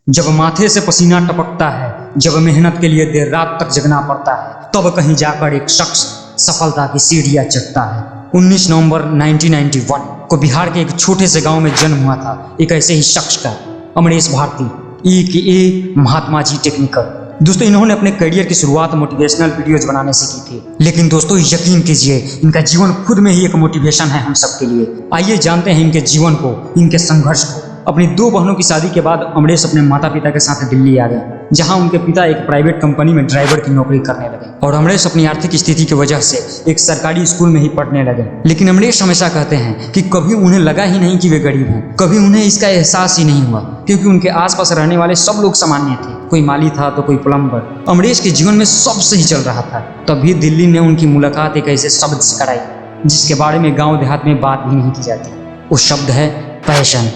जब माथे से पसीना टपकता है, जब मेहनत के लिए देर रात तक जगना पड़ता है, तब कहीं जाकर एक शख्स सफलता की सीढ़ियां चढ़ता है। 19 नवंबर 1991 को बिहार के एक छोटे से गांव में जन्म हुआ था एक ऐसे ही शख्स का, अमरेश भारती ए महात्मा जी टेक्निकल। दोस्तों, इन्होंने अपने करियर की शुरुआत मोटिवेशनल वीडियोज बनाने से की थी, लेकिन दोस्तों यकीन कीजिए इनका जीवन खुद में ही एक मोटिवेशन है हम सबके लिए। आइए जानते हैं इनके जीवन को, इनके संघर्ष को। अपनी 2 बहनों की शादी के बाद अमरेश अपने माता पिता के साथ दिल्ली आ गए, जहां उनके पिता एक प्राइवेट कंपनी में ड्राइवर की नौकरी करने लगे और अमरेश अपनी आर्थिक स्थिति की वजह से एक सरकारी स्कूल में ही पढ़ने लगे। लेकिन अमरेश हमेशा कहते हैं कि कभी उन्हें लगा ही नहीं कि वे गरीब हैं, कभी उन्हें इसका एहसास ही नहीं हुआ, क्योंकि उनके आसपास रहने वाले सब लोग सामान्य थे। कोई माली था तो कोई प्लम्बर। अमरेश के जीवन में सब सही चल रहा था, तभी दिल्ली ने उनकी मुलाकात एक ऐसे शब्द से कराई जिसके बारे में गाँव देहात में बात भी नहीं की जाती। वो शब्द है पैशन।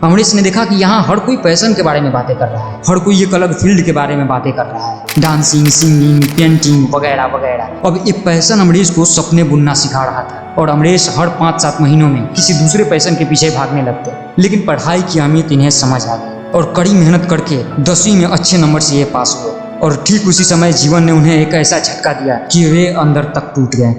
अमरेश ने देखा कि यहाँ हर कोई पैशन के बारे में बातें कर रहा है, हर कोई एक अलग फील्ड के बारे में बातें कर रहा है, डांसिंग, सिंगिंग, पेंटिंग वगैरह वगैरह। अब एक पैशन अमरेश को सपने बुनना सिखा रहा था और अमरेश हर 5-7 महीनों में किसी दूसरे पैशन के पीछे भागने लगते। लेकिन पढ़ाई की अहमियत इन्हें समझ आ गई और कड़ी मेहनत करके 10वीं में अच्छे नंबर से ये पास हुए। और ठीक उसी समय जीवन ने उन्हें एक ऐसा झटका दिया कि वे अंदर तक टूट गए।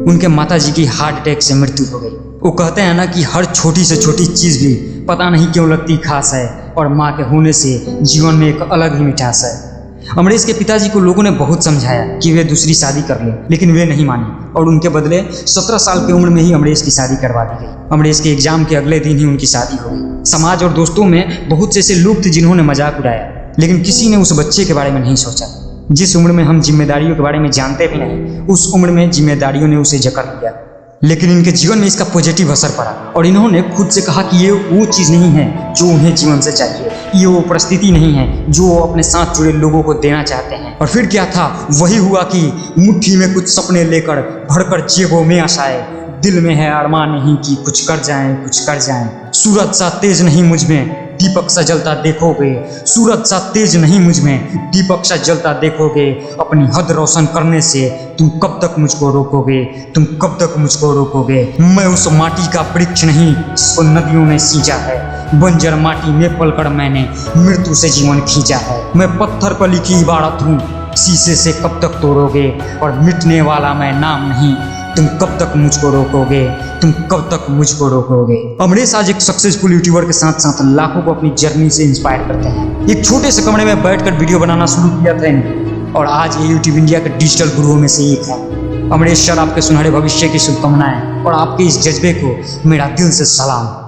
उनके माताजी की हार्ट अटैक से मृत्यु हो गई। वो कहते हैं ना कि हर छोटी से छोटी चीज़ भी पता नहीं क्यों लगती खास है, और माँ के होने से जीवन में एक अलग ही मिठास है। अमरेश के पिताजी को लोगों ने बहुत समझाया कि वे दूसरी शादी कर लें, लेकिन वे नहीं माने और उनके बदले 17 साल की उम्र में ही अमरेश की शादी करवा दी गई। अमरेश के एग्जाम के अगले दिन ही उनकी शादी हो गई। समाज और दोस्तों में बहुत से ऐसे लोग थे जिन्होंने मजाक उड़ाया, लेकिन किसी ने उस बच्चे के बारे में नहीं सोचा। जिस उम्र में हम जिम्मेदारियों के बारे में जानते भी नहीं, उस उम्र में जिम्मेदारियों ने उसे जकड़ लिया। लेकिन इनके जीवन में इसका पॉजिटिव असर पड़ा और इन्होंने खुद से कहा कि ये वो चीज़ नहीं है जो उन्हें जीवन से चाहिए, ये वो परिस्थिति नहीं है जो वो अपने साथ जुड़े लोगों को देना चाहते हैं। और फिर क्या था, वही हुआ कि मुट्ठी में कुछ सपने लेकर भरकर जेबों में आशाएं, दिल में है अरमान नहीं कि कुछ कर जाएं, कुछ कर जाएं। सूरज सा तेज नहीं मुझ में, दीपक सा जलता देखोगे, सूरज सा तेज नहीं मुझ में, दीपक सा जलता देखोगे। अपनी हद रोशन करने से तुम कब तक मुझको रोकोगे, तुम कब तक मुझको रोकोगे। मैं उस माटी का वृक्ष नहीं जिसको नदियों ने सींचा है, बंजर माटी में पलकर मैंने मृत्यु से जीवन खींचा है। मैं पत्थर पर लिखी इबारत हूँ, शीशे से कब तक तोड़ोगे, और मिटने वाला मैं नाम नहीं, तुम कब तक मुझको रोकोगे, तुम कब तक मुझको रोकोगे। अमरेश आज एक सक्सेसफुल यूट्यूबर के साथ साथ लाखों को अपनी जर्नी से इंस्पायर करते हैं। एक छोटे से कमरे में बैठकर वीडियो बनाना शुरू किया था इन्होंने, और आज ये यूट्यूब इंडिया के डिजिटल गुरुओं में से एक है। अमरेश सर, आपके सुनहरे भविष्य की शुभकामनाएं और आपके इस जज्बे को मेरा दिल से सलाम।